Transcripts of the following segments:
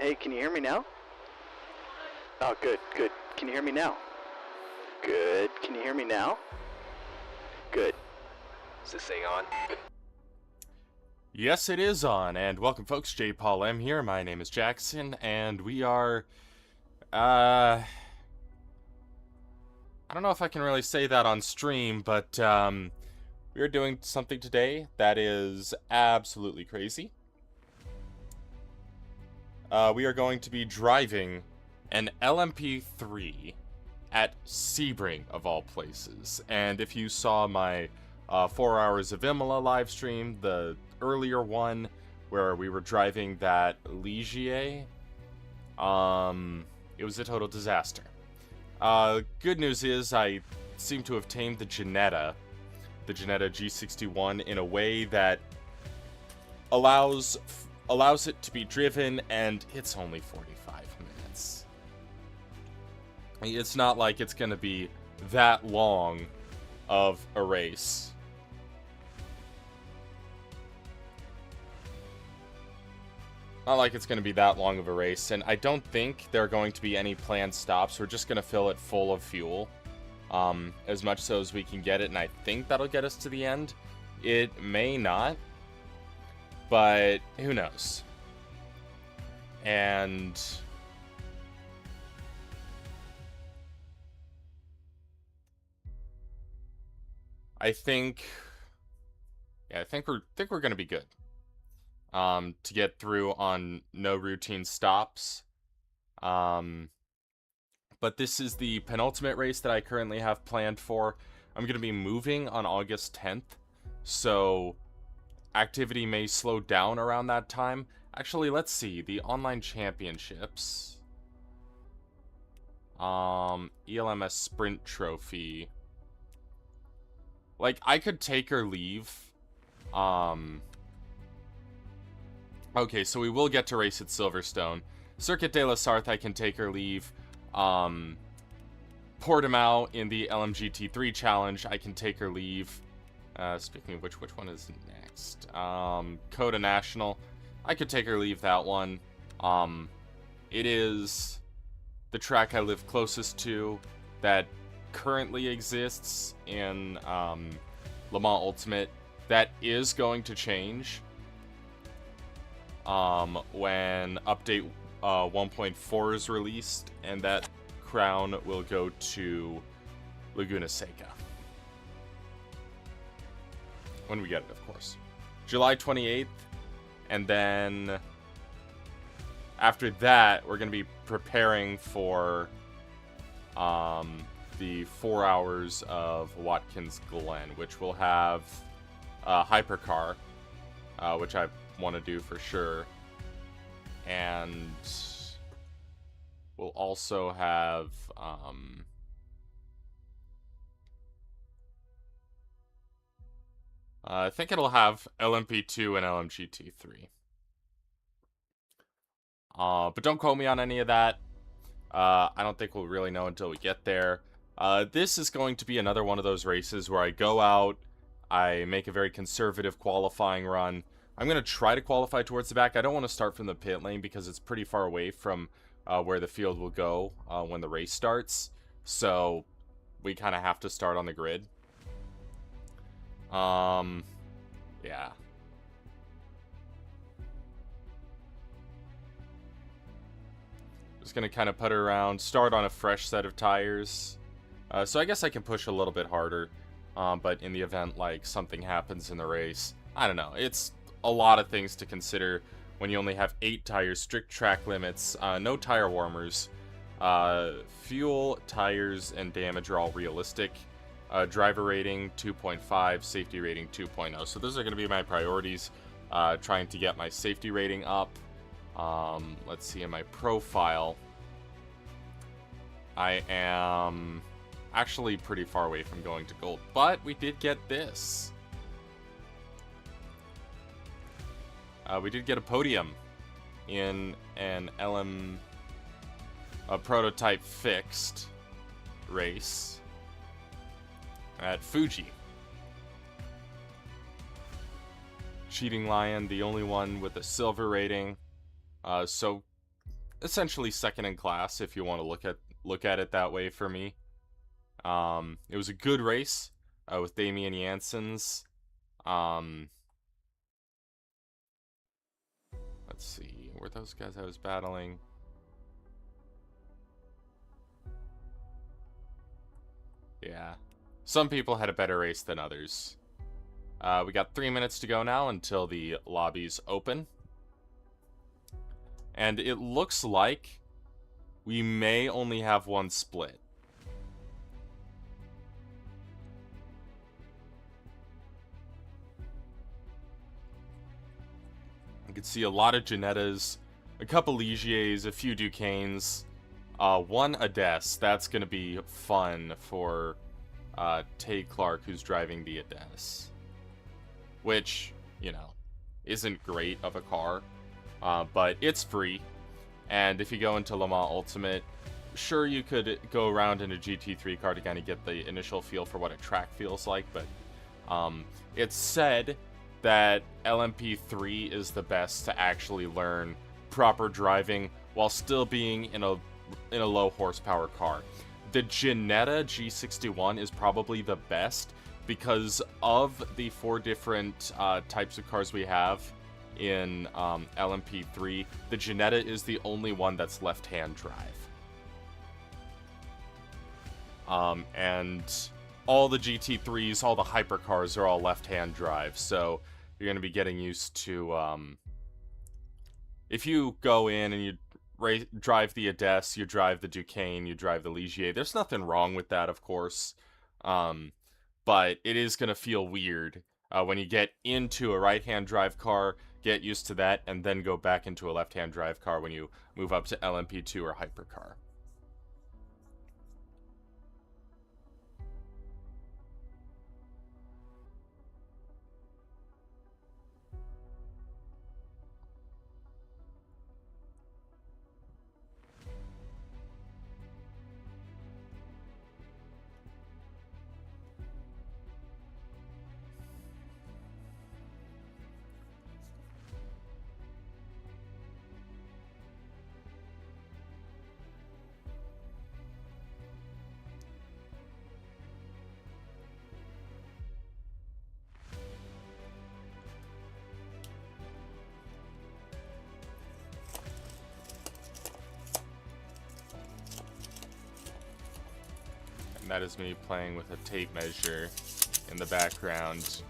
Hey, can you hear me now? Oh, good, good. Can you hear me now? Good. Can you hear me now? Good. Is this thing on? Yes, it is on, and welcome folks, J. Paul M here, my name is Jackson, and we are, I don't know if I can really say that on stream, but, we are doing something today that is absolutely crazy. We are going to be driving an LMP3 at Sebring, of all places, and if you saw my 4 Hours of Imola live stream, the earlier one where we were driving that Ligier, it was a total disaster. Good news is I seem to have tamed the Jetta G61 in a way that allows it to be driven, and it's only 45 minutes. It's not like it's going to be that long of a race. Not like it's going to be that long of a race, and I don't think there are going to be any planned stops. We're just going to fill it full of fuel, as much so as we can get it, and I think that'll get us to the end. It may not, but who knows. And I think we're going to be good. To get through on no routine stops. But this is the penultimate race that I currently have planned for. I'm going to be moving on August 10th, so activity may slow down around that time. Actually, let's see. The online championships. ELMS Sprint Trophy. Like, I could take or leave. Okay, so we will get to race at Silverstone. Circuit de la Sarthe, I can take or leave. Portimao in the LMGT3 challenge, I can take or leave. Speaking of which one is next? Coda National, I could take or leave that one. It is the track I live closest to that currently exists in Le Mans Ultimate. That is going to change when update 1.4 is released, and that crown will go to Laguna Seca. When we get it, of course. July 28th, and then after that, we're going to be preparing for the 4 hours of Watkins Glen, which will have Hypercar, which I want to do for sure, and we'll also have I think it'll have LMP2 and LMGT3, but don't quote me on any of that. I don't think we'll really know until we get there. This is going to be another one of those races where I go out, I make a very conservative qualifying run. I'm going to try to qualify towards the back. I don't want to start from the pit lane because it's pretty far away from where the field will go when the race starts. So we kind of have to start on the grid. Yeah. Just going to kind of putter around, start on a fresh set of tires. So I guess I can push a little bit harder. But in the event, like, something happens in the race, I don't know. It's a lot of things to consider when you only have 8 tires, strict track limits, no tire warmers, fuel, tires, and damage are all realistic. Driver rating 2.5, safety rating 2.0. So those are going to be my priorities. Trying to get my safety rating up. Let's see, in my profile, I am actually pretty far away from going to gold, but we did get this. We did get a podium in an prototype fixed race at Fuji. Cheating Lion, the only one with a silver rating. So essentially second in class if you want to look at it that way for me. It was a good race with Damian Janssens. Let's see, were those guys I was battling? Yeah, some people had a better race than others. We got 3 minutes to go now until the lobbies open. And it looks like we may only have one split. You can see a lot of Ginettas, a couple Ligiers, a few Duquesnes, one Adesse. That's going to be fun for Tay Clark, who's driving the Adesse. Which, you know, isn't great of a car, but it's free. And if you go into Le Mans Ultimate, sure, you could go around in a GT3 car to kind of get the initial feel for what a track feels like, but it's said that LMP3 is the best to actually learn proper driving while still being in a low horsepower car. The Ginetta G61 is probably the best because of the 4 different types of cars we have in LMP3. The Ginetta is the only one that's left-hand drive. And all the GT3s, all the hypercars are all left-hand drive, so you're going to be getting used to, if you go in and you drive the Adesse, you drive the Duquesne, you drive the Ligier, there's nothing wrong with that, of course, but it is going to feel weird when you get into a right-hand drive car, get used to that, and then go back into a left-hand drive car when you move up to LMP2 or hypercar. And that is me playing with a tape measure in the background.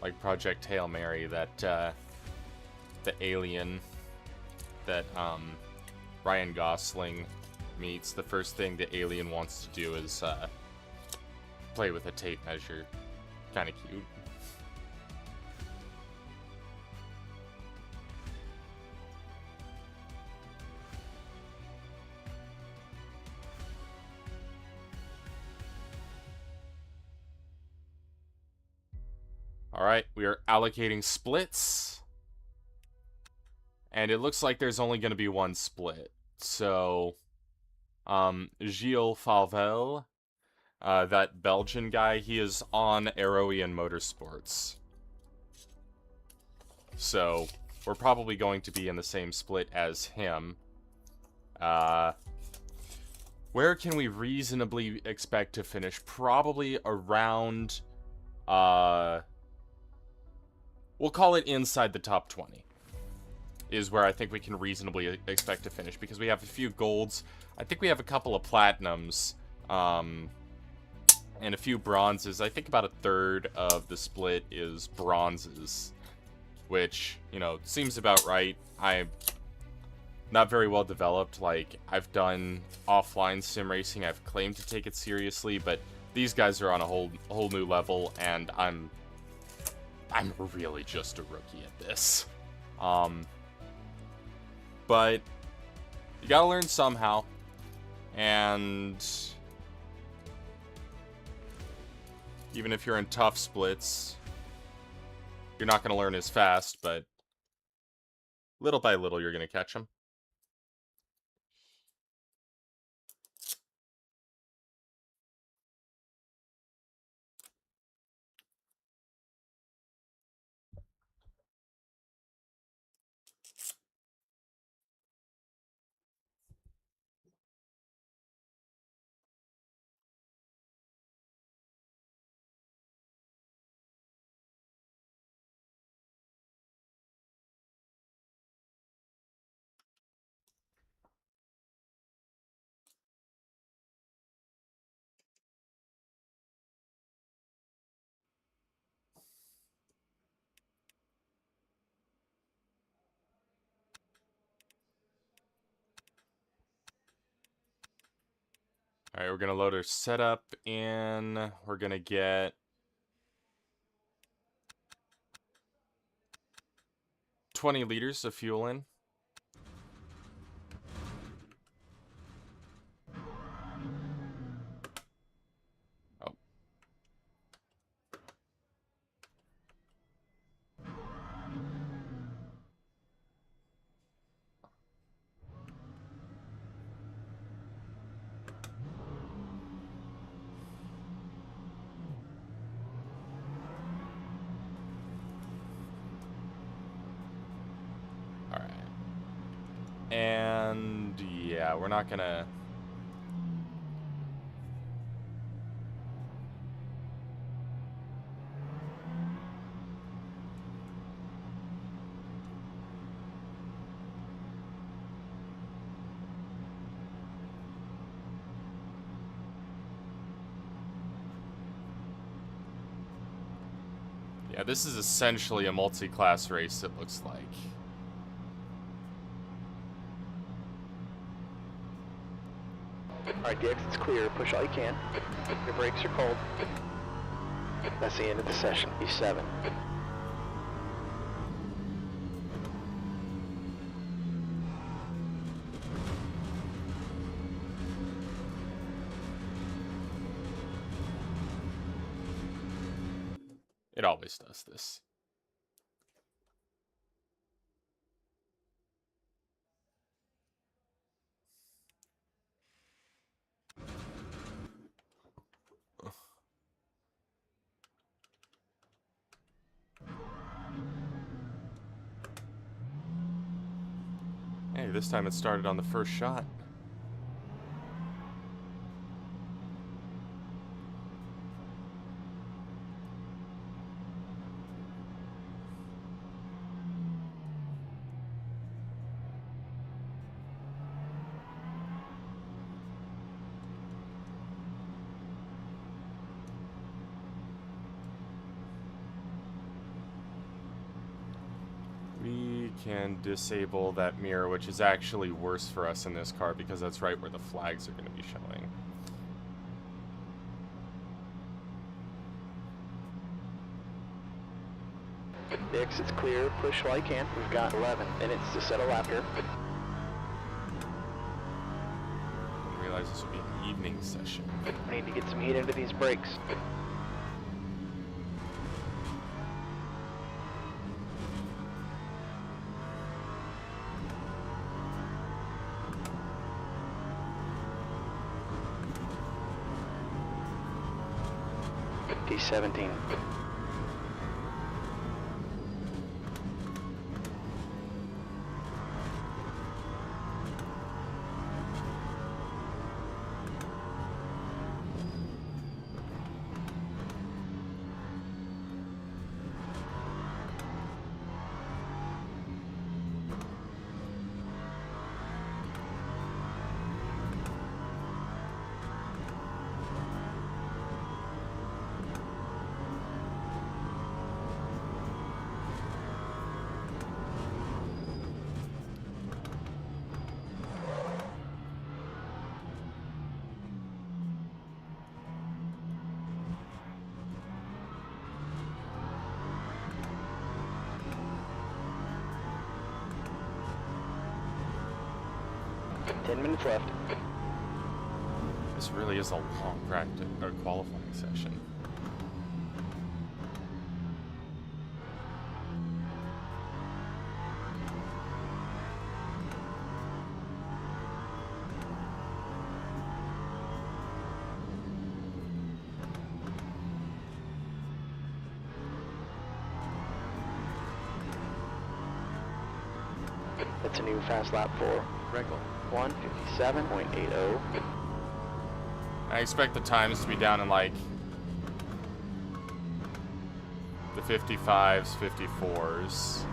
Like Project Hail Mary, that, the alien that, Ryan Gosling meets. The first thing the alien wants to do is, play with a tape measure. Kinda cute. Alright, we are allocating splits. And it looks like there's only going to be one split. So, Gilles Falvel, that Belgian guy, he is on Aeroian Motorsports. So, we're probably going to be in the same split as him. Where can we reasonably expect to finish? Probably around, we'll call it inside the top 20. Is where I think we can reasonably expect to finish, because we have a few golds. I think we have a couple of platinums, and a few bronzes. I think about a third of the split is bronzes, which, you know, seems about right. I'm not very well developed. Like, I've done offline sim racing. I've claimed to take it seriously, but these guys are on a whole new level, and I'm really just a rookie at this. But you gotta learn somehow, and even if you're in tough splits, you're not gonna learn as fast, but little by little you're gonna catch them. Alright, we're gonna load our setup in. We're gonna get 20 liters of fuel in. Oh. Alright. And yeah, we're not gonna... Yeah, this is essentially a multi-class race, it looks like. Alright, the exit's clear. Push all you can. Your brakes are cold. That's the end of the session. E7. It always does this. Hey, this time it started on the first shot. We can disable that mirror, which is actually worse for us in this car because that's right where the flags are going to be showing. The exit's clear. Push while you can. We've got 11 minutes to set a lap here. Didn't realize this would be an evening session. We need to get some heat into these brakes. D17. Minutes left. This really is a long practice or qualifying session. That's a new fast lap for Regal. 1:57.80. I expect the times to be down in like the 55s, 54s.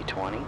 D20.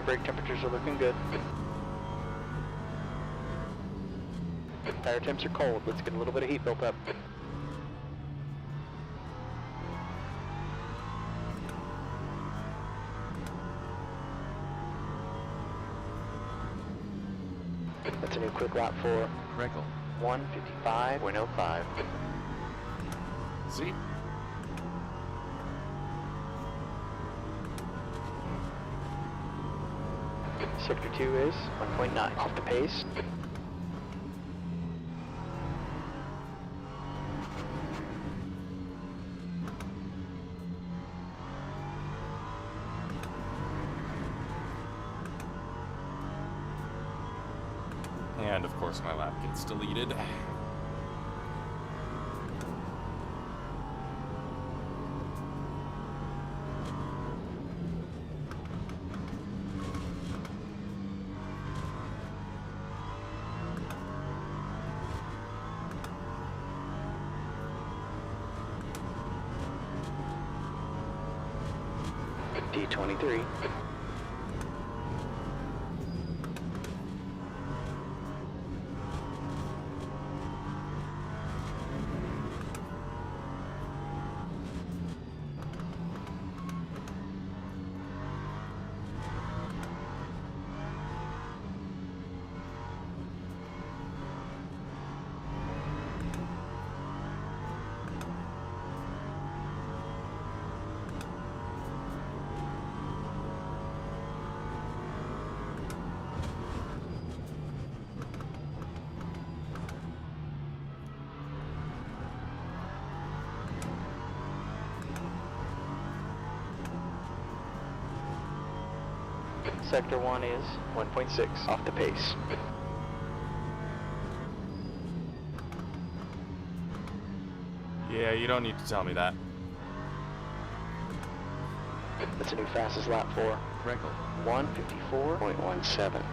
Brake temperatures are looking good. Tire temps are cold. Let's get a little bit of heat built up. That's a new quick lap for Reckle. 1:55.05. See? Sector 2 is 1.9 off the pace. And of course my lap gets deleted. D23. Sector 1 is 1.6 off the pace. Yeah, you don't need to tell me that. That's a new fastest lap for Reckle. 1:54.17.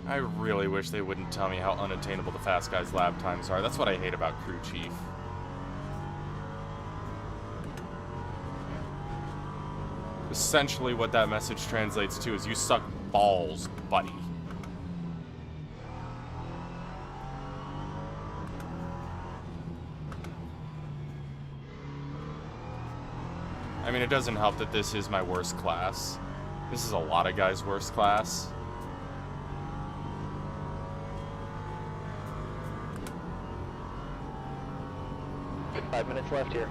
I really wish they wouldn't tell me how unattainable the fast guys' lap times are. That's what I hate about Crew Chief. Essentially what that message translates to is you suck balls, buddy. I mean, it doesn't help that this is my worst class. This is a lot of guys' worst class. Five minutes left here.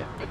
th.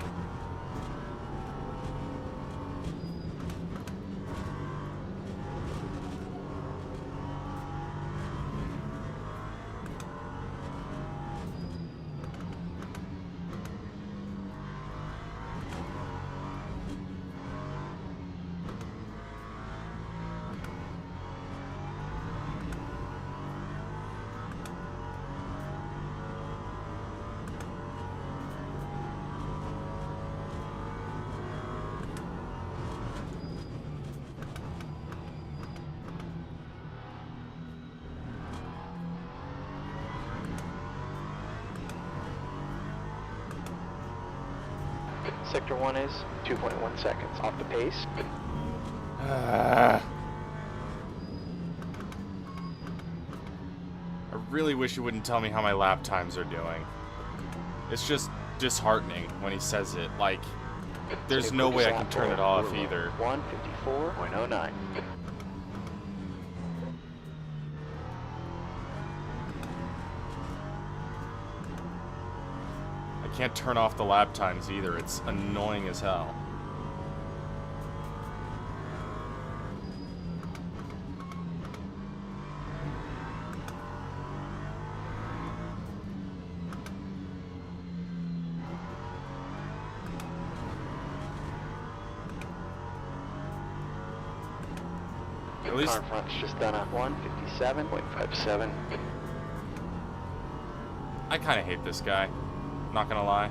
Sector 1 is 2.1 seconds off the pace. I really wish you wouldn't tell me how my lap times are doing. It's just disheartening when he says it. Like, there's no way I can turn it off either. 154.09. I can't turn off the lap times either. It's annoying as hell. At least car front's just done a 157.57. I kind of hate this guy. Not gonna lie.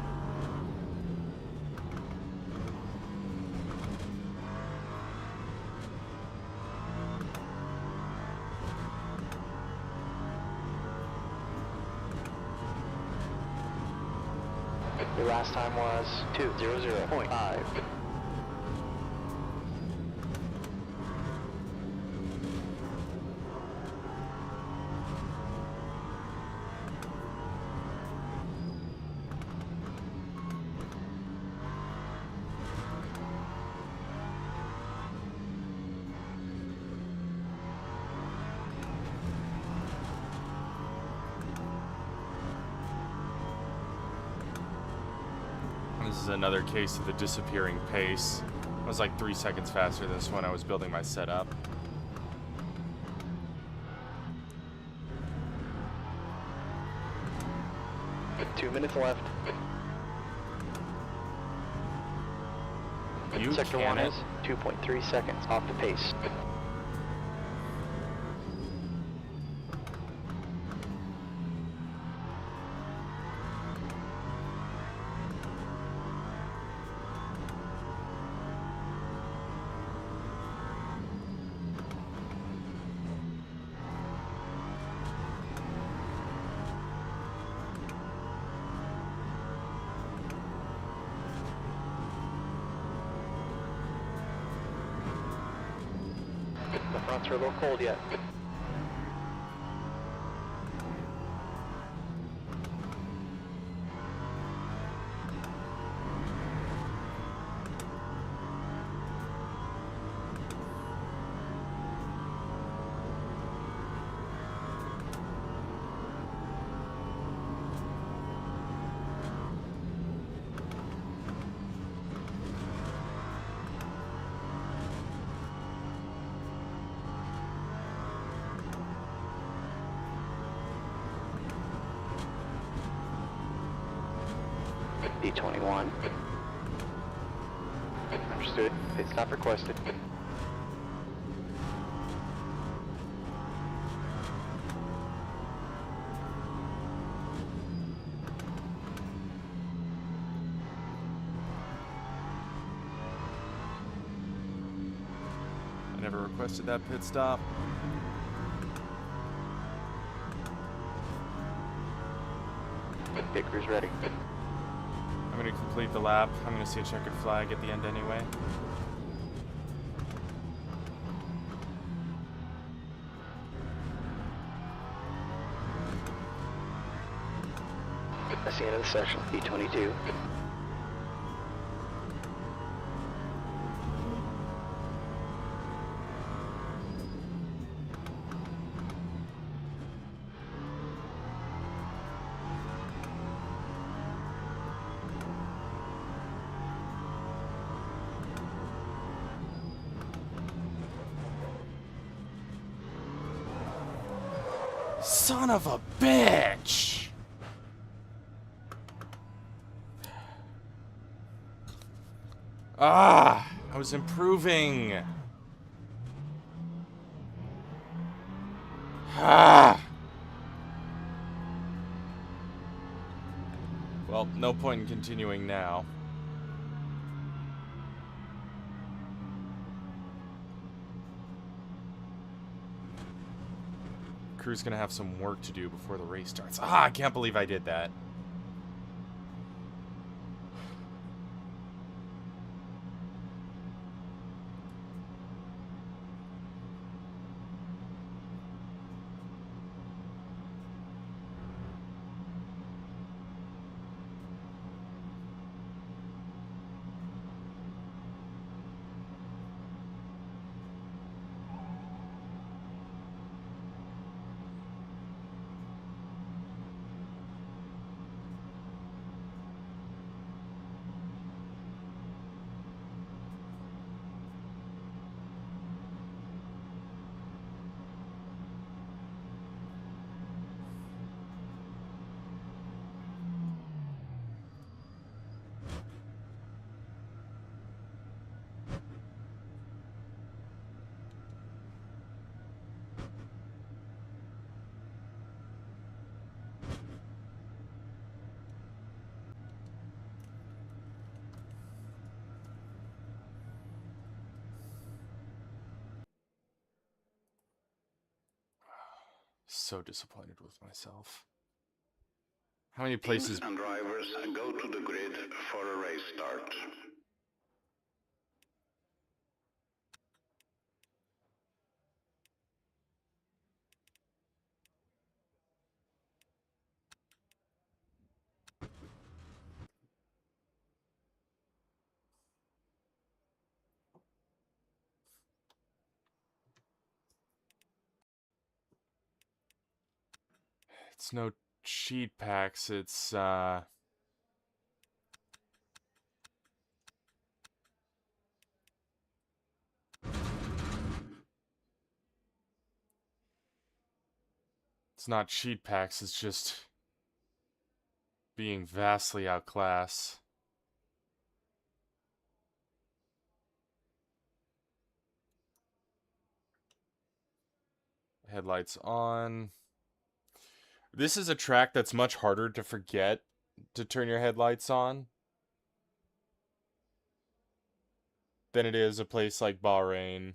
Your last time was 2:00.5. This is another case of the disappearing pace. I was like 3 seconds faster than this when I was building my setup. Two minutes left. You Sector can 1 it. is 2.3 seconds off the pace. The fronts are a little cold yet. D21. Understood. Pit stop requested. I never requested that pit stop. Pit crew's ready. I'm gonna complete the lap. I'm gonna see a checkered flag at the end anyway. That's the end of the session. D22. Son of a bitch! Ah, I was improving. Ah. Well, no point in continuing now. Crew's gonna have some work to do before the race starts. Ah, I can't believe I did that. So disappointed with myself. How many places... Teams and drivers go to the grid for a race start. It's no cheat packs, it's, It's not cheat packs, it's just being vastly outclassed. Headlights on. This is a track that's much harder to forget to turn your headlights on than it is a place like Bahrain.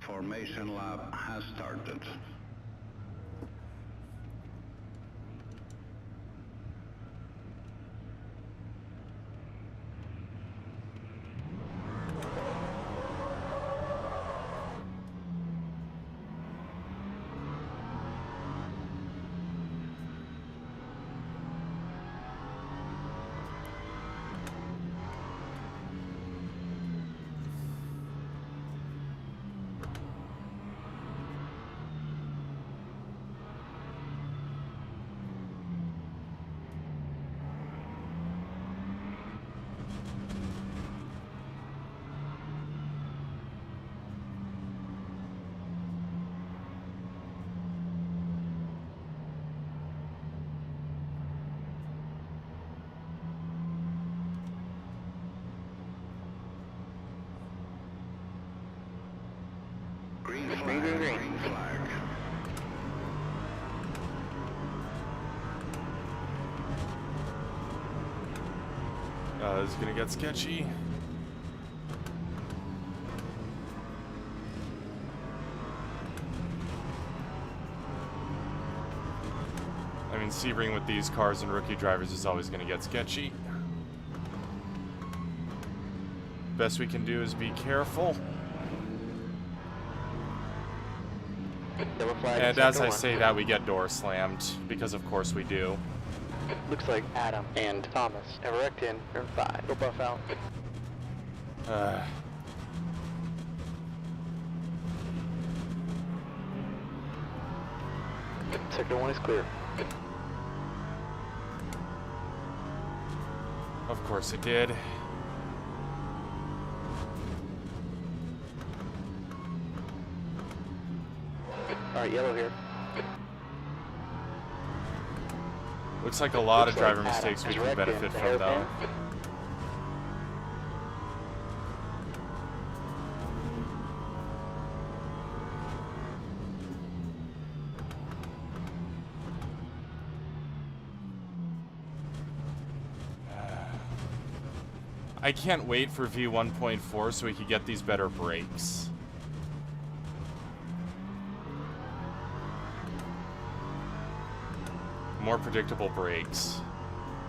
Formation lap has started. Green flag, green flag. This is gonna get sketchy. I mean, Sebring with these cars and rookie drivers is always gonna get sketchy. Best we can do is be careful. And as I say that, we get door slammed, because of course we do. Looks like Adam and Thomas have wrecked in 5. Go buff out. Sector 1 is clear. Of course it did. Alright, yellow here. Looks like a lot of Looks like driver Adam mistakes we has can wrecked benefit in the from, though. hairpin. I can't wait for V1.4 so we can get these better brakes. More predictable brakes.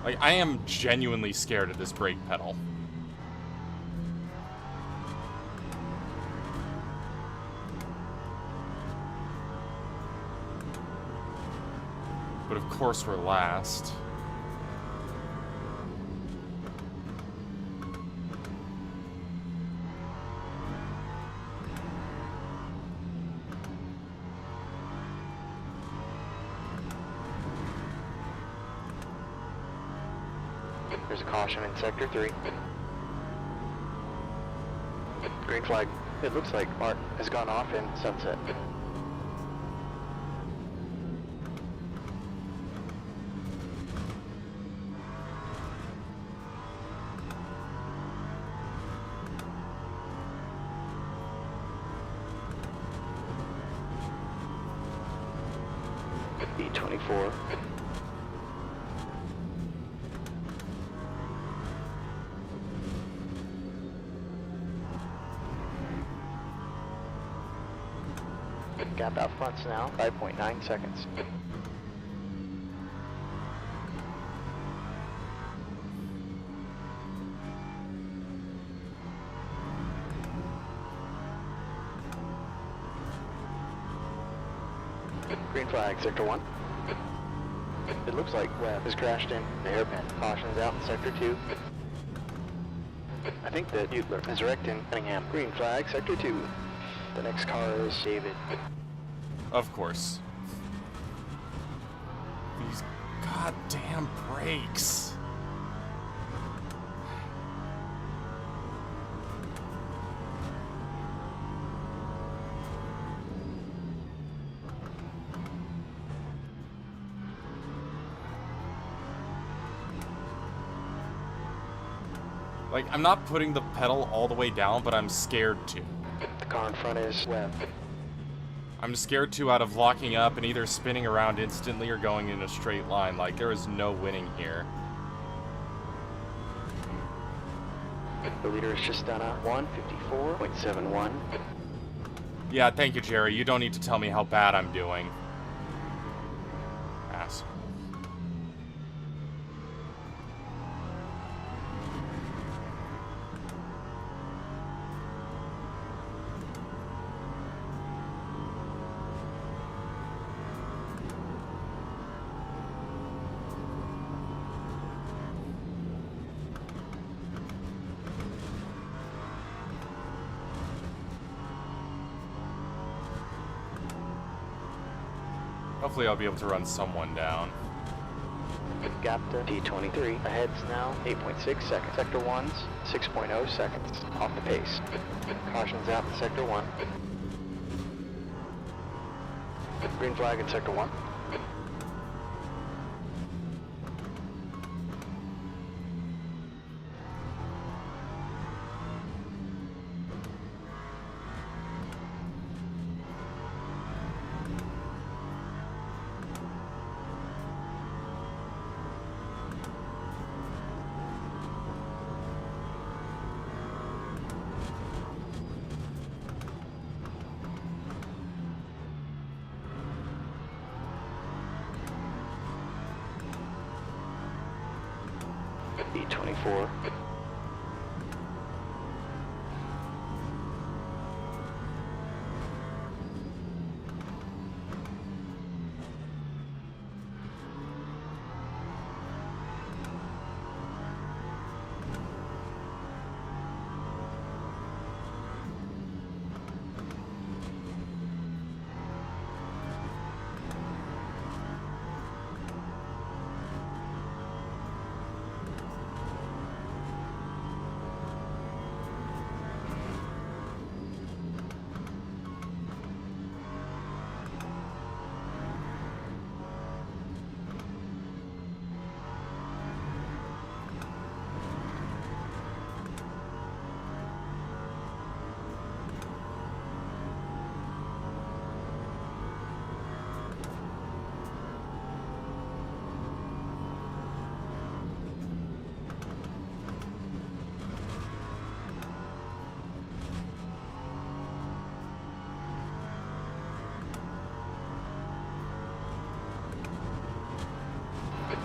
Like, I am genuinely scared of this brake pedal. But of course we're last. There's a caution in Sector 3. Green flag. It looks like Mark has gone off in sunset. B25 D24. Gap out fronts now, 5.9 seconds. Green flag, sector 1. It looks like Webb has crashed in the hairpin. Cautions out in sector 2. I think that Butler is wrecked in Cunningham. Green flag, sector 2. The next car is David. Of course. These goddamn brakes. Like, I'm not putting the pedal all the way down, but I'm scared to. The car in front is Webb. I'm scared to out of locking up and either spinning around instantly or going in a straight line. Like, there is no winning here. The leader is just done a 154.71. Yeah, thank you, Jerry. You don't need to tell me how bad I'm doing. Ass. Hopefully I'll be able to run someone down. Gap to T23. Ahead's now 8.6 seconds. Sector 1's 6.0 seconds. Off the pace. Cautions out in sector 1. Green flag in sector 1. D24.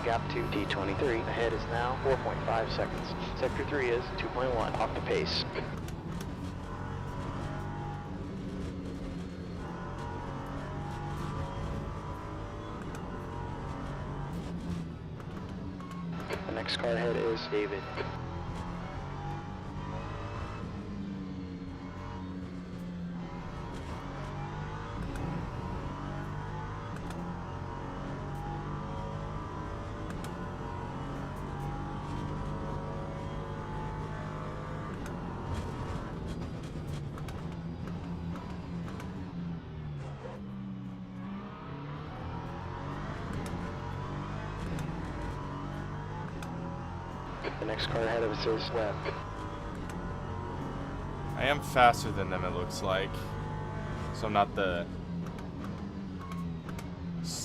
Gap to T23. Ahead is now 4.5 seconds. Sector 3 is 2.1. Off the pace. The next car ahead is David. The next car ahead of us is Webb. I am faster than them, it looks like. So I'm not the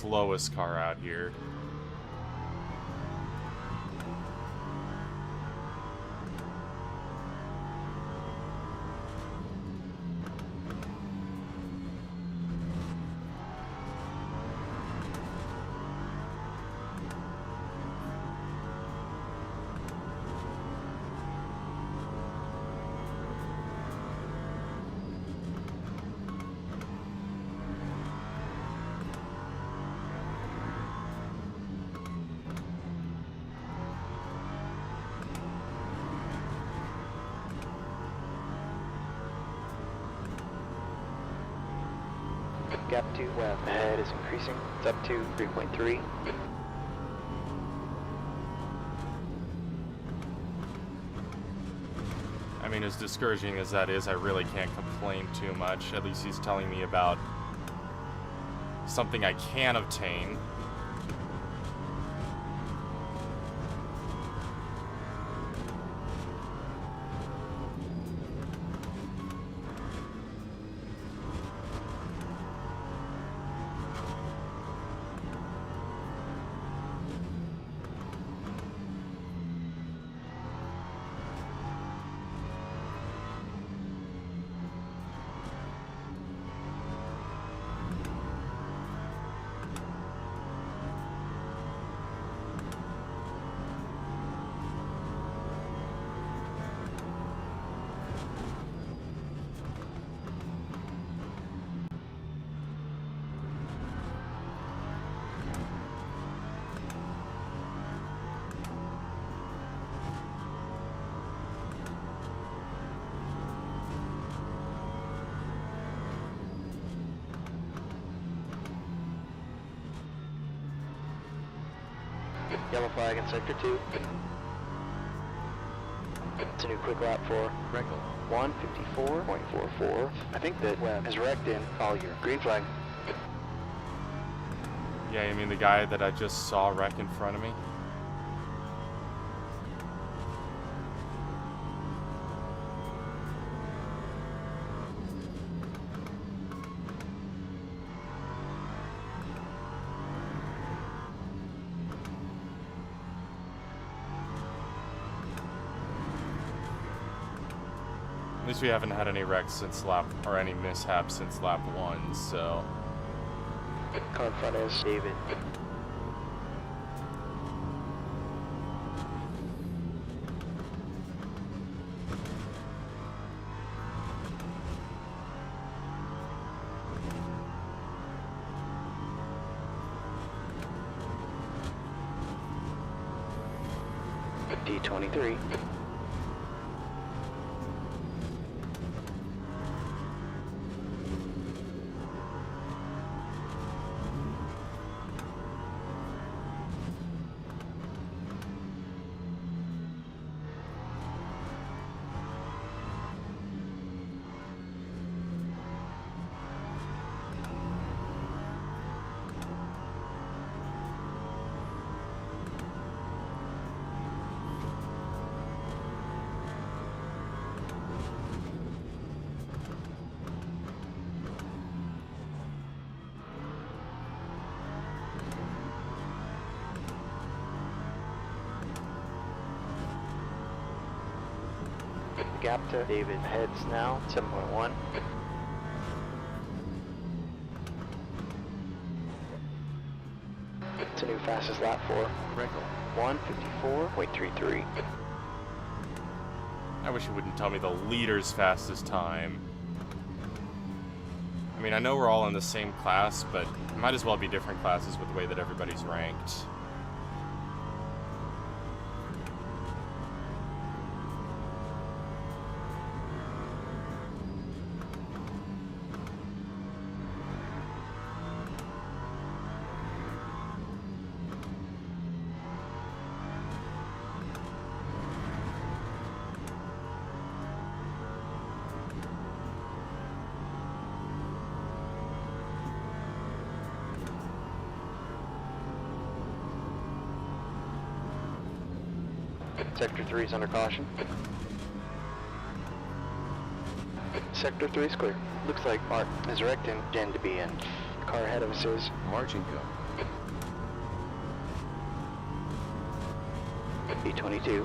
slowest car out here. Gap 2 west ahead is increasing. It's up to 3.3. I mean, as discouraging as that is, I really can't complain too much. At least he's telling me about something I can obtain. Yellow flag in sector 2. It's a new quick lap for Wrinkle. 154.44. I think that Webb is wrecked in Collier. Green flag. Yeah, you mean the guy that I just saw wreck in front of me? At least we haven't had any wrecks since lap, or any mishaps since lap 1, so... Car in front is David. D23. Gap to David heads now, 7.1. It's a new fastest lap for Wrinkle. 154.33. I wish you wouldn't tell me the leader's fastest time. I mean, I know we're all in the same class, but it might as well be different classes with the way that everybody's ranked. Sector 3 is under caution. Sector 3 is clear. Looks like Mark is wrecked in Gen to be in. Car ahead of us is Marching code. P22.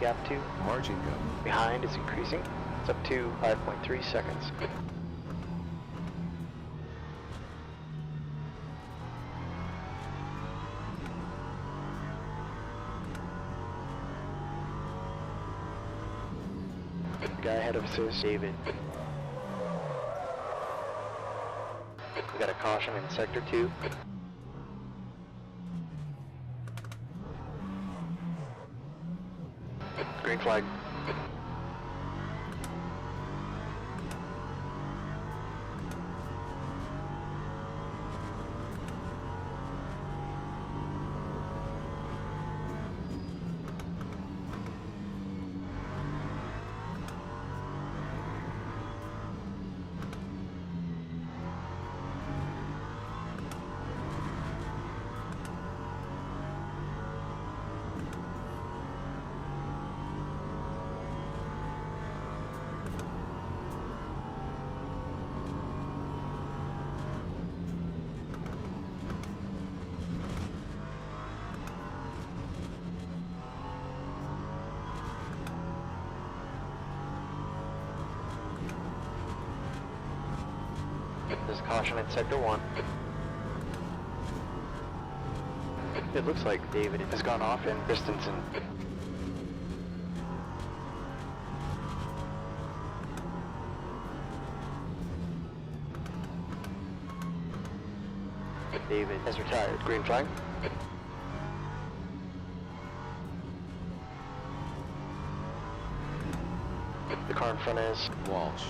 Gap 2. Margin go. Behind is increasing. It's up to 5.3 seconds. Guy ahead of us is David. We got a caution in sector 2. Green flag. There's caution in sector 1. It looks like David has gone off in Christensen. David has retired. Green flag. The car in front is Walsh.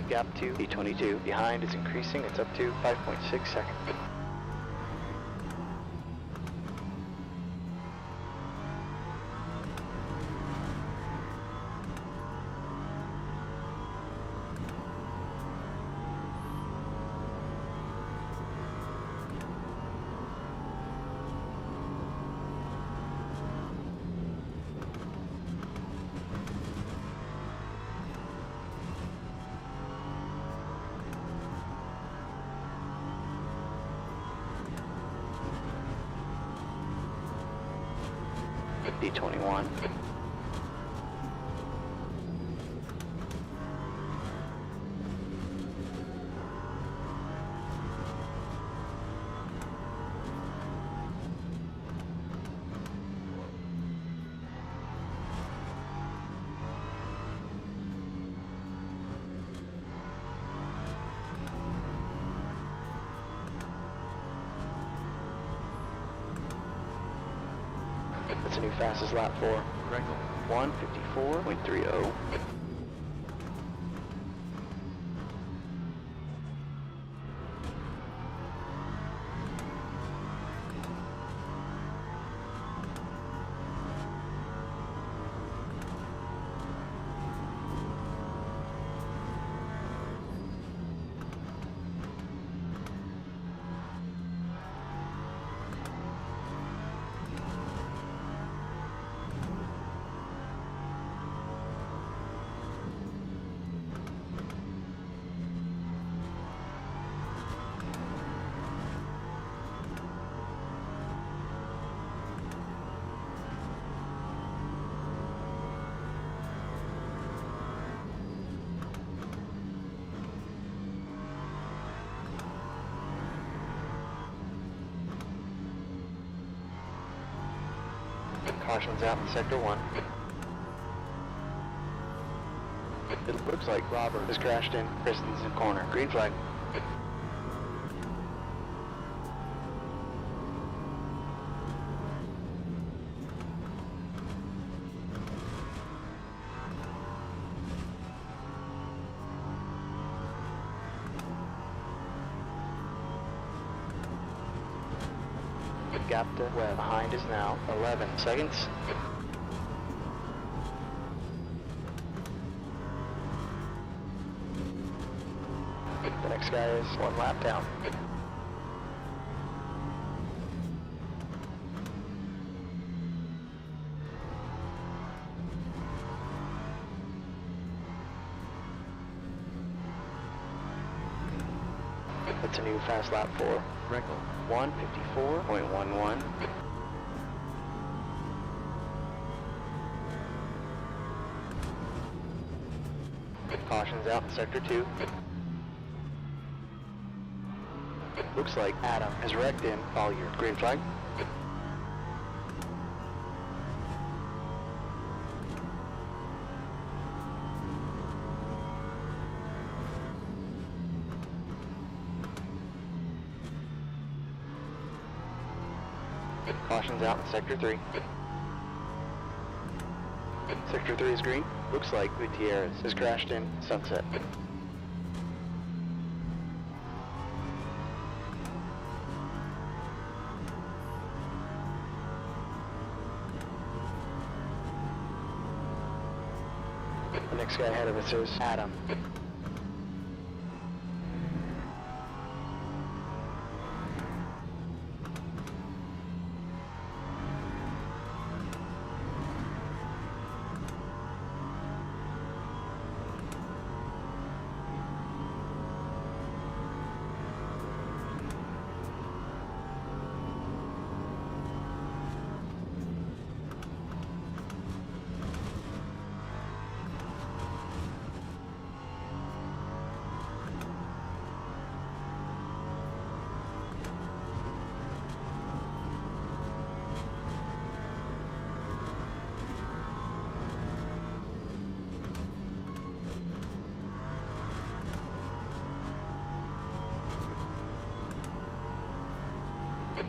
Gap 2, P22. Behind is increasing. It's up to 5.6 seconds. D21. That's a new fastest lap for Krenkel. 1:54.30. Cautions out in Sector 1. It looks like Robert has crashed in Christensen corner. Green flag. Gap to web behind is now 11 seconds. The next guy is 1 lap down. That's a new fast lap for Reckle. 1:54.11. Cautions out in Sector 2. Looks like Adam has wrecked in Collier. Green flag. Cautions out in Sector 3. Sector 3 is green. Looks like Gutierrez has crashed in Sunset. The next guy ahead of us is Adam.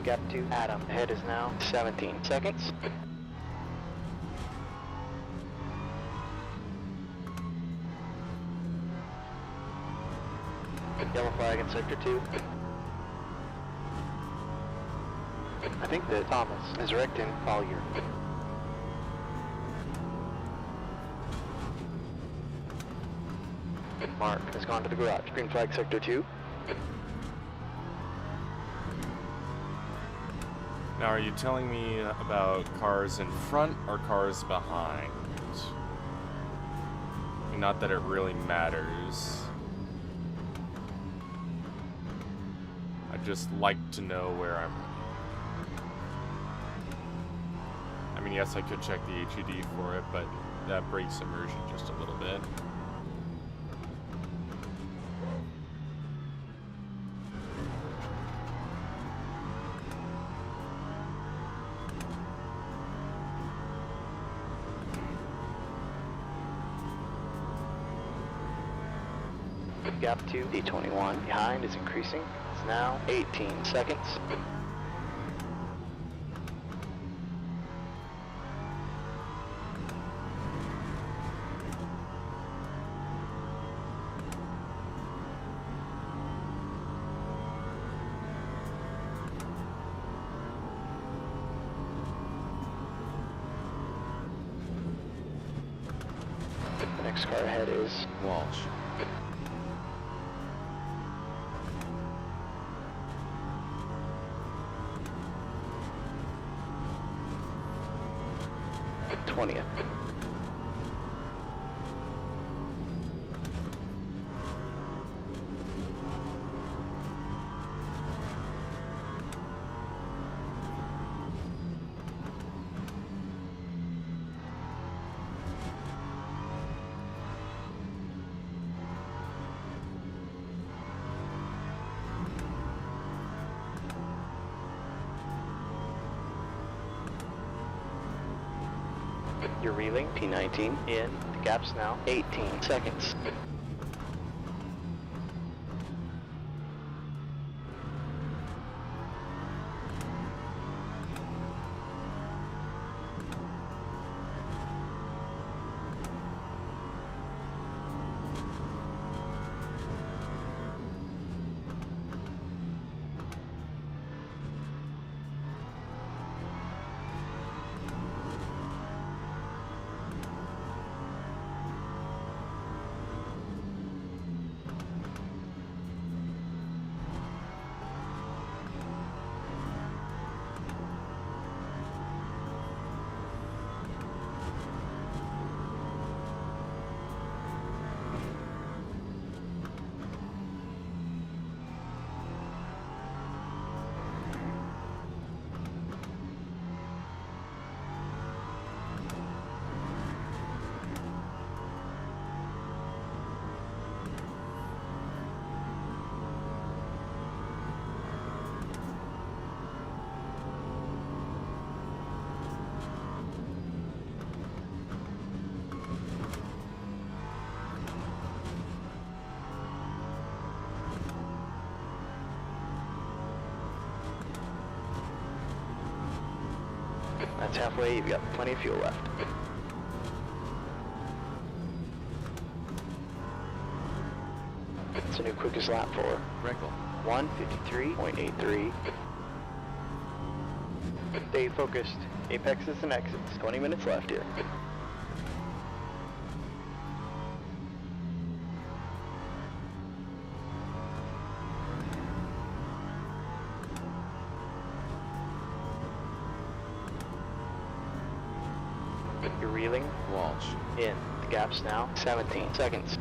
Gap to Adam. Ahead is now 17 seconds. Yellow flag in Sector 2. I think that Thomas is wrecked in Collier. Mark has gone to the garage. Green flag Sector 2. Now, are you telling me about cars in front or cars behind? Not that it really matters. I'd just like to know where I'm... I mean, yes, I could check the HUD for it, but that breaks immersion just a little bit. Gap to D21 behind is increasing. It's now 18 seconds. The next car ahead is Walsh. th. You're reeling. P19 in. The gap's now 18 seconds. That's halfway, you've got plenty of fuel left. It's a new quickest lap for Wrinkle. 1:53.83. Stay focused. Apexes and exits. 20 minutes left here. You're reeling. Walsh. In. The gap's now 17 seconds.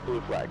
Blue flag.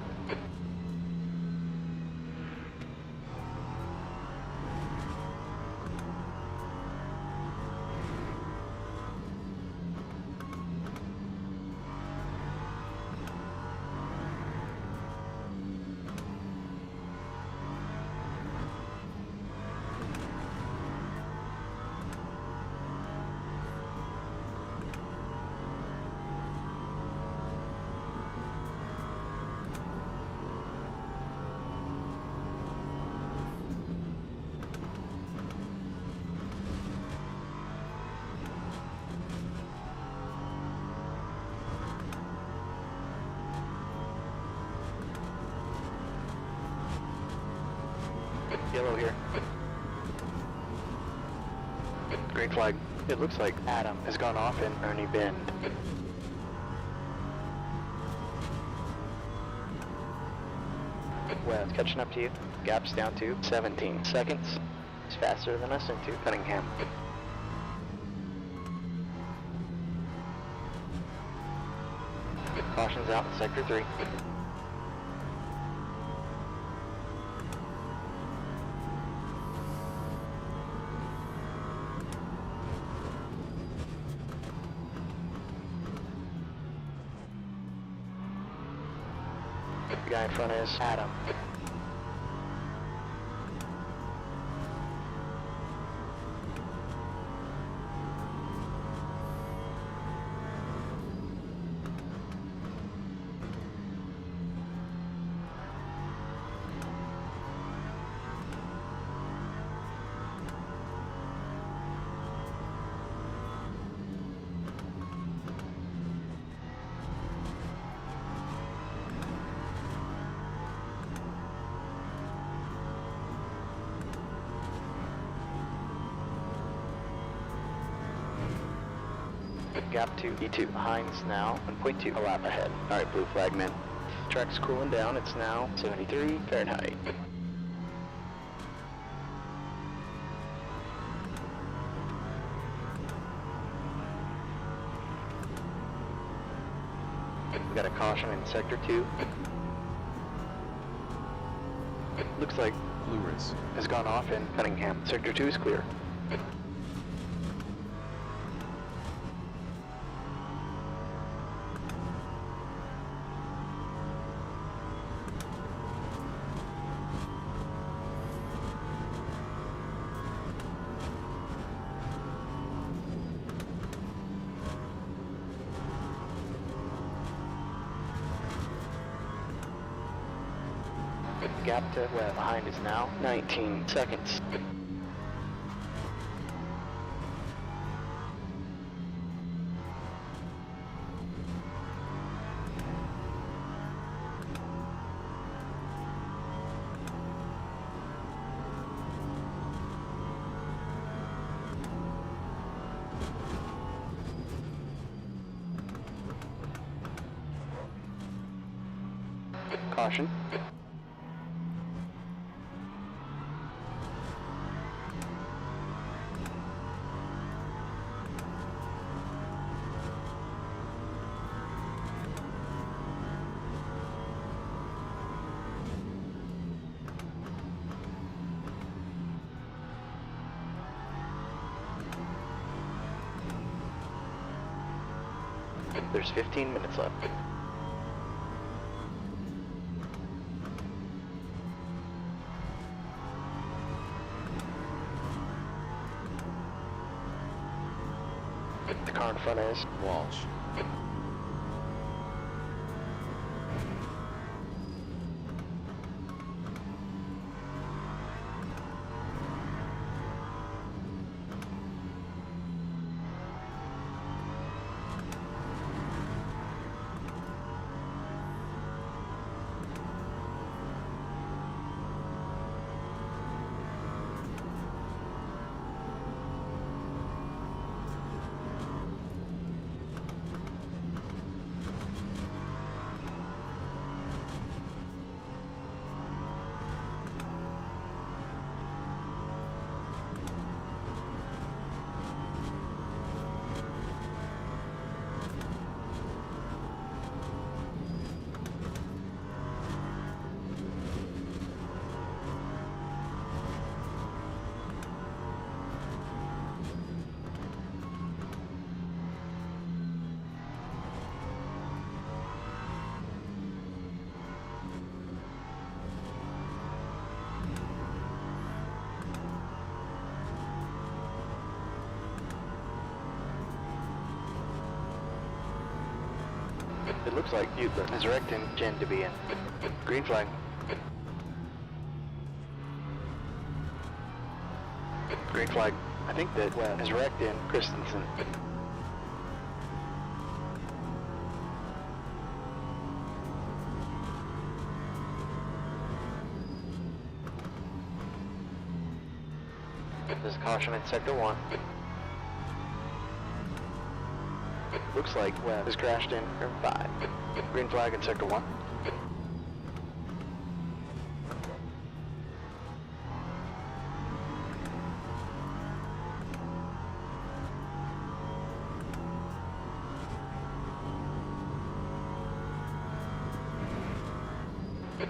Yellow here. Green flag. It looks like Adam has gone off in Ernie Bend. Well, it's catching up to you. Gap's down to 17 seconds. It's faster than us into Cunningham. Caution's out in Sector 3. The guy in front is Adam. Gap to E2. Hines now 1.2 a lap ahead. Alright, blue flag men. Track's cooling down. It's now 73 Fahrenheit. We got a caution in Sector 2. Looks like Lewis. has gone off in Cunningham. Sector 2 is clear. Gap to west behind is now 19 seconds. Caution. There's 15 minutes left. The car in front is Walsh. It looks like Euclid is directing Jen to be in. Green flag. Green flag. I think that Webb is wrecked in Christensen. There's a caution in Sector 1. Looks like Webb has crashed in from 5. Green flag in Sector 1.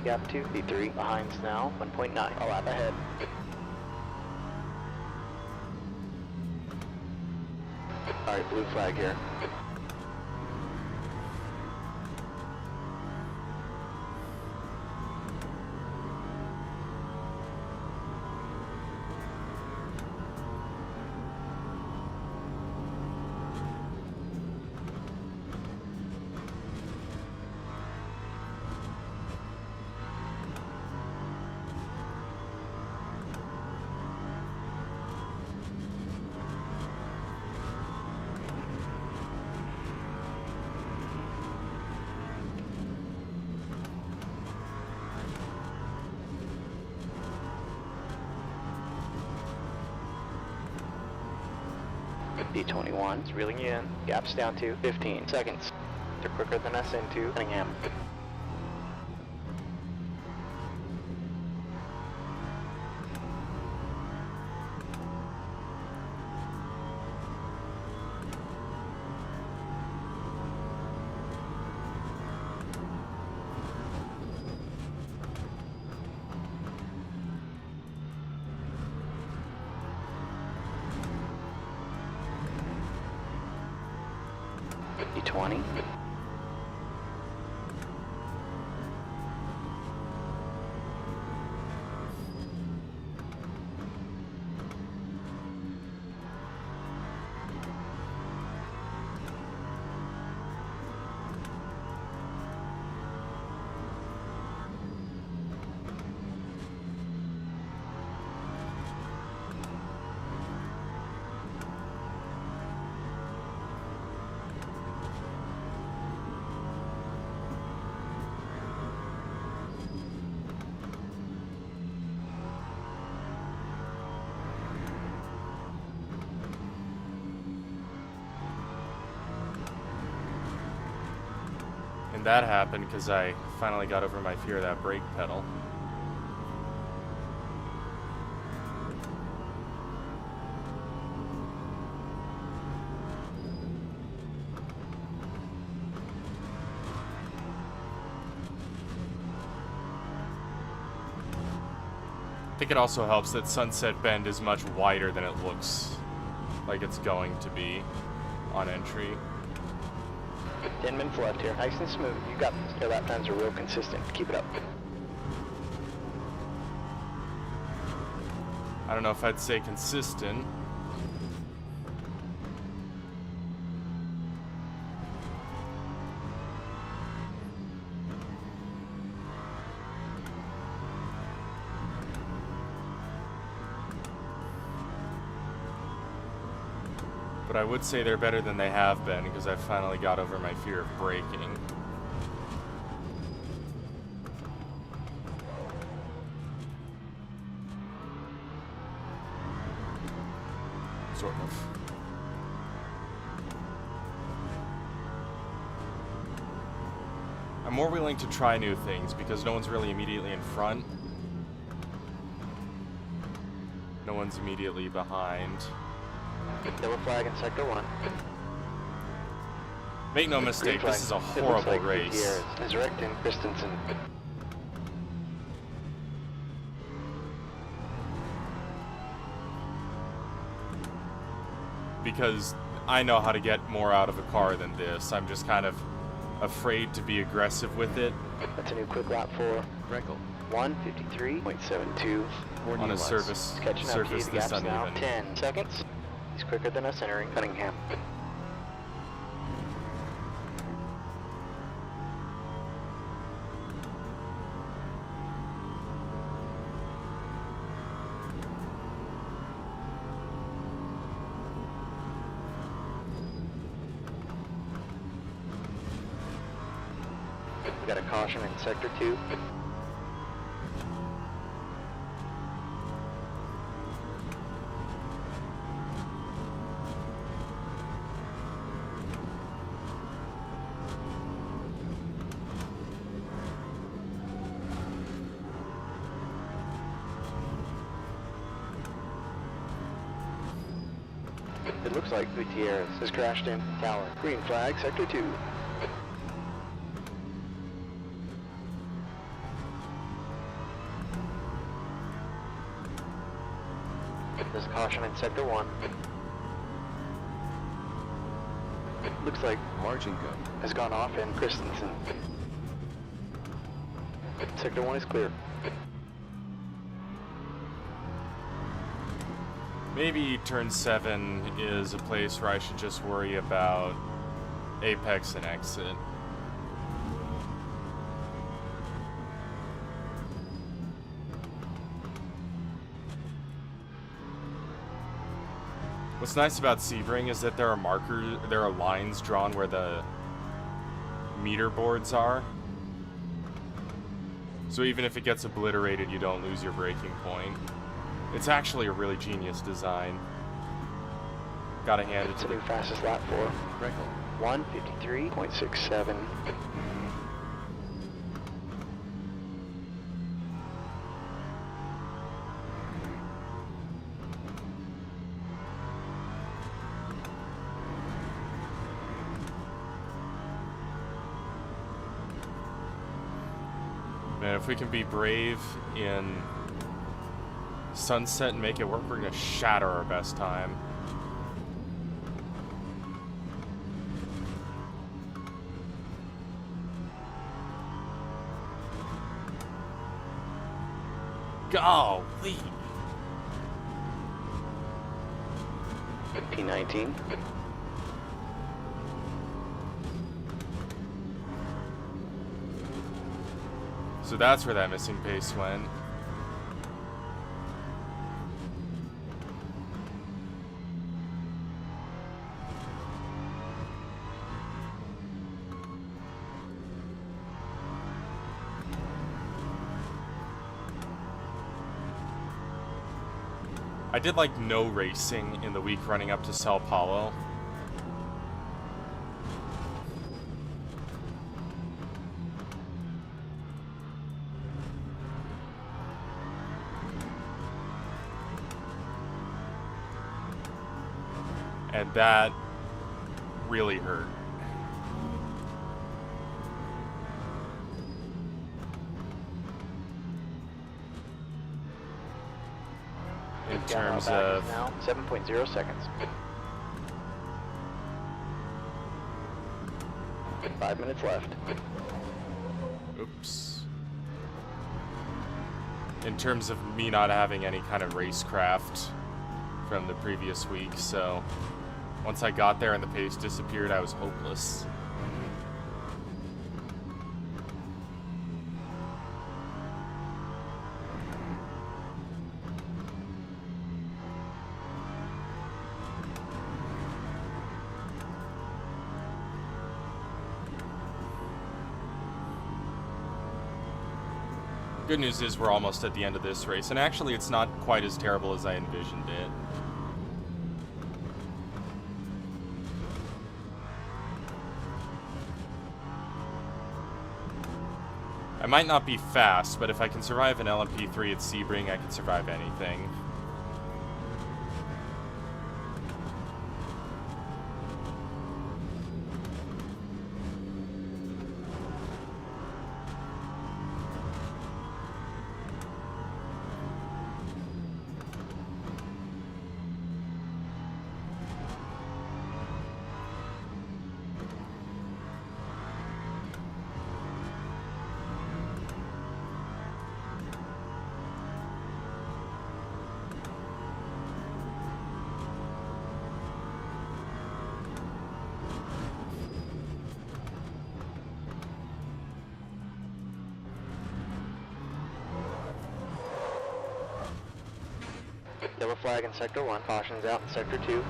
Gap 2, B3, behind's now 1.9, a lap ahead. Alright, blue flag here. D21 is reeling you in. Gaps down to 15 seconds. They're quicker than us into Cunningham. P20. And that happened because I finally got over my fear of that brake pedal. I think it also helps that Sunset Bend is much wider than it looks like it's going to be on entry. 10 minutes left here. Nice and smooth. You got this. Your lap times are real consistent. Keep it up. I don't know if I'd say consistent. But I would say they're better than they have been because I finally got over my fear of braking. Sort of. I'm more willing to try new things because no one's really immediately in front. No one's immediately behind. Yellow flag in Sector 1. Make no mistake, this is a horrible race. Resurrecting Christensen. Because I know how to get more out of a car than this. I'm just kind of afraid to be aggressive with it. That's a new quick lap for Reckle. 153.72. On a surface this uneven. 10 seconds. He's quicker than us entering Cunningham. We got a caution in Sector 2. It looks like Gutierrez has crashed in tower. Green flag, Sector 2. There's a caution in Sector 1. Looks like margin gun has gone off in Christensen. Sector 1 is clear. Maybe turn 7 is a place where I should just worry about apex and exit. What's nice about Sebring is that there are lines drawn where the meter boards are. So even if it gets obliterated, you don't lose your braking point. It's actually a really genius design. Gotta hand it to the fastest lap for Reckle. 153.67. Man, if we can be brave in Sunset and make it work, we're gonna shatter our best time. Golly. P19. So that's where that missing pace went. I did like no racing in the week running up to Sao Paulo. And that really hurt. In terms of now 7.0 seconds. 5 minutes left. oops. In terms of me not having any kind of racecraft from the previous week, so once I got there and the pace disappeared, I was hopeless. Good news is we're almost at the end of this race, and actually it's not quite as terrible as I envisioned it. I might not be fast, but if I can survive an LMP3 at Sebring, I can survive anything. Yellow flag in Sector 1. Cautions out in Sector 2.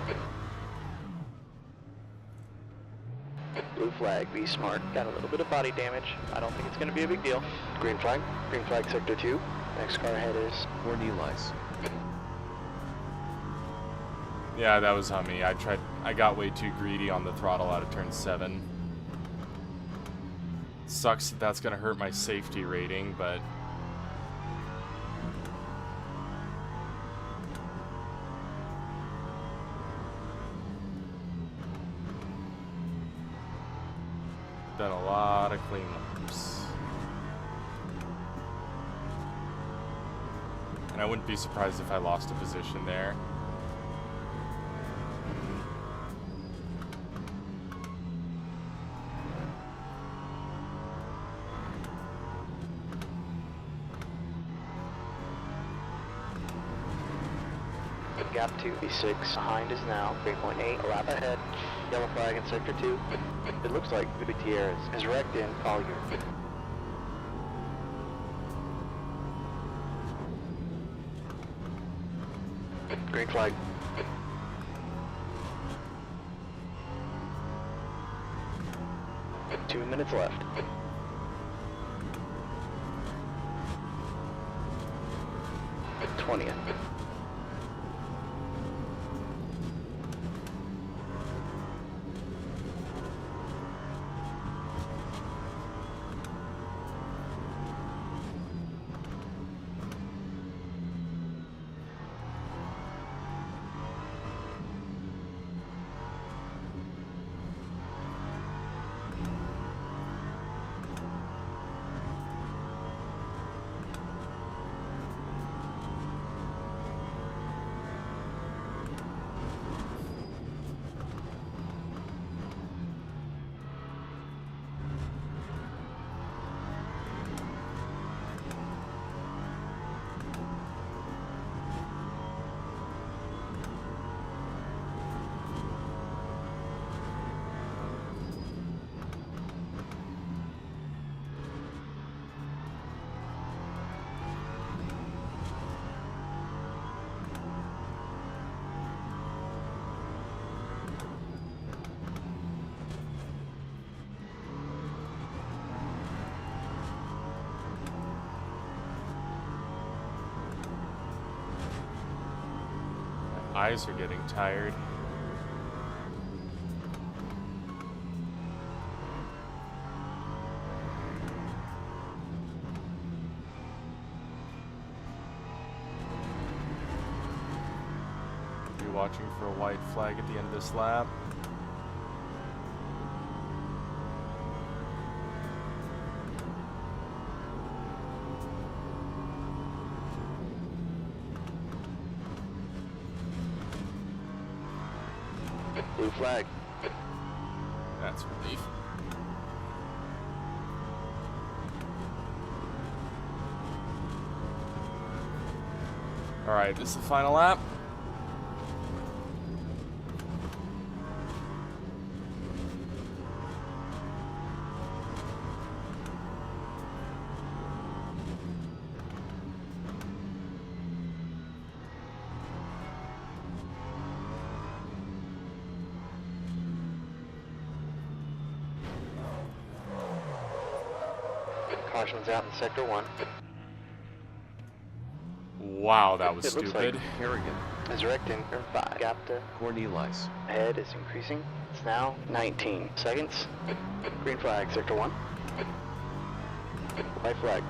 Blue flag, be smart. Got a little bit of body damage. I don't think it's going to be a big deal. Green flag. Green flag Sector 2. Next car ahead is 4 Eli's. Yeah, that was on me. I got way too greedy on the throttle out of turn 7. Sucks that that's gonna hurt my safety rating, but done a lot of clean laps. And I wouldn't be surprised if I lost a position there. gap 2. B6 behind is now 3.8. A lap ahead. Yellow flag in Sector 2. It looks like Gutierrez is wrecked in Collier. Green flag. Two minutes left. 20th. eyes are getting tired. Be watching for a white flag at the end of this lap. Blue flag. That's relief. Alright, this is the final lap. Caution's out in sector 1. Wow, that was It looks stupid. like Harrigan. is wrecked in turn 5. Gap to Cornelius. ahead is increasing. It's now 19 seconds. Green flag, sector 1. White flag.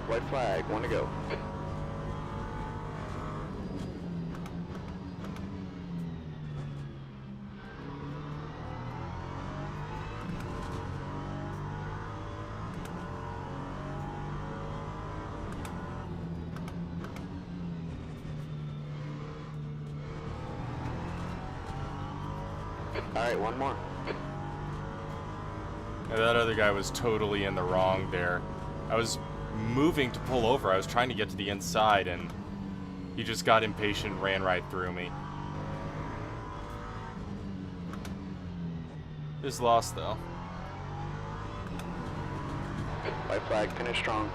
White flag, 1 to go. Alright, 1 more. Yeah, that other guy was totally in the wrong there. I was moving to pull over. I was trying to get to the inside, and he just got impatient and ran right through me. Just lost, though. White flag, finish strong.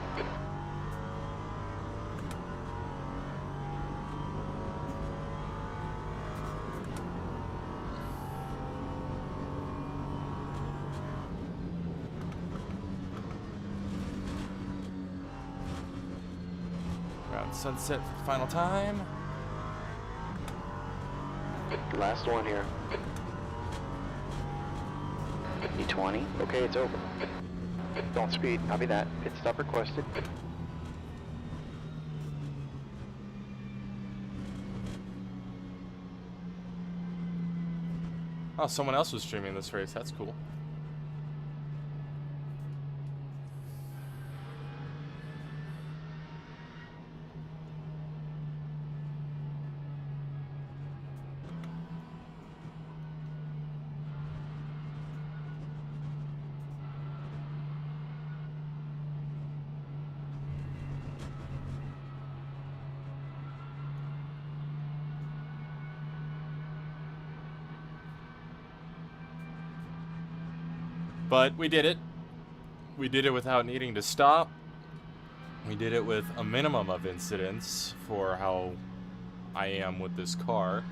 Around sunset for the final time. Last one here. E20. Okay, it's over. Don't speed. Copy that. Pit stop requested. Oh, someone else was streaming this race. That's cool. But we did it. We did it without needing to stop. We did it with a minimum of incidents for how I am with this car.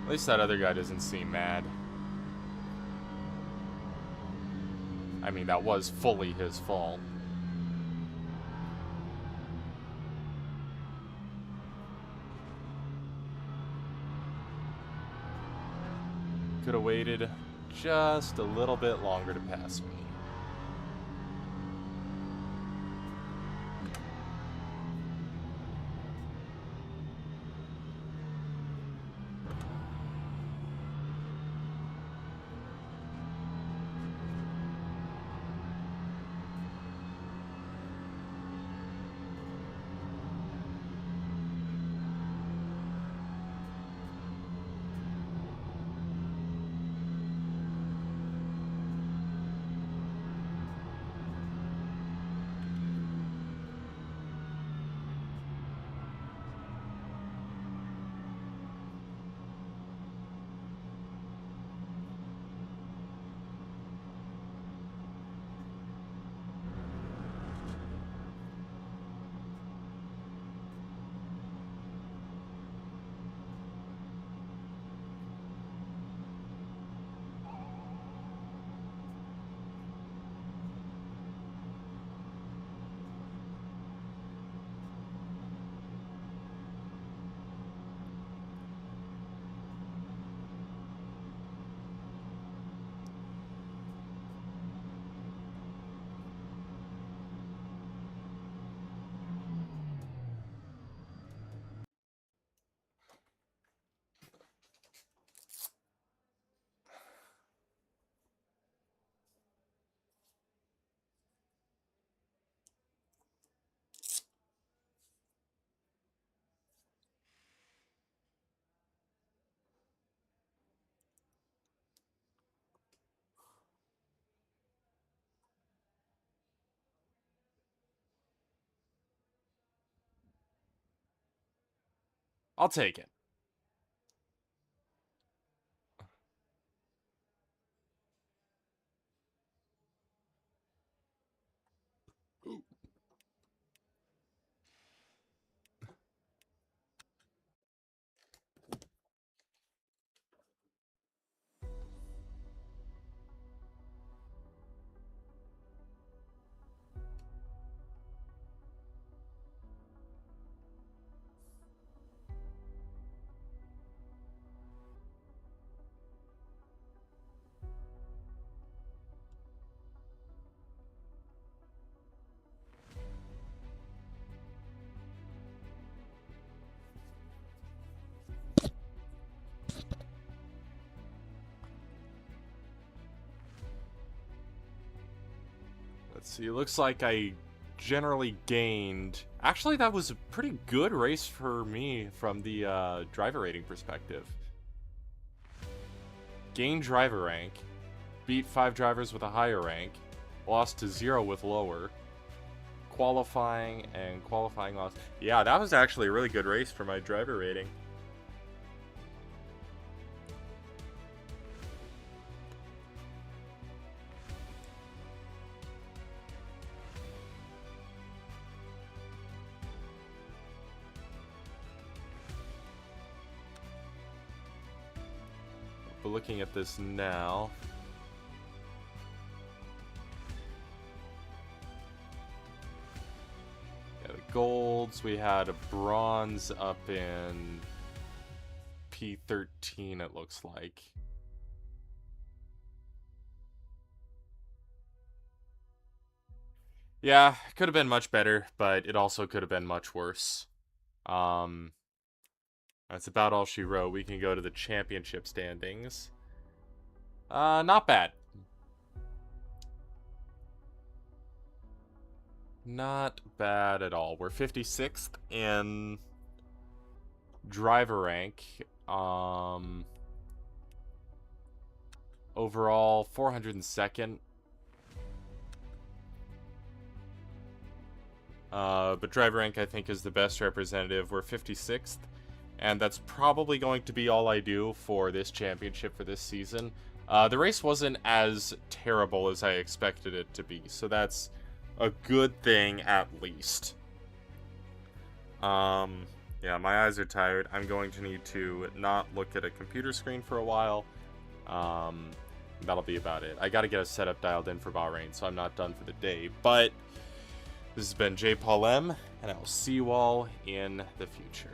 At least that other guy doesn't seem mad. I mean, that was fully his fault. Could have waited just a little bit longer to pass me. I'll take it. Let's see, it looks like I generally gained... Actually, that was a pretty good race for me from the driver rating perspective. Gained driver rank, beat 5 drivers with a higher rank, lost to 0 with lower, qualifying lost. Yeah, that was actually a really good race for my driver rating. But looking at this now, yeah, the golds, we had a bronze up in P13, it looks like. Yeah, could have been much better, but it also could have been much worse. That's about all she wrote. We can go to the championship standings. Not bad. Not bad at all. We're 56th in driver rank. Overall, 402nd. But driver rank, I think, is the best representative. We're 56th. And that's probably going to be all I do for this championship for this season. The race wasn't as terrible as I expected it to be, so that's a good thing at least. Yeah, my eyes are tired. I'm going to need to not look at a computer screen for a while. That'll be about it. I gotta get a setup dialed in for Bahrain, so I'm not done for the day. But this has been J. Paul M, and I will see you all in the future.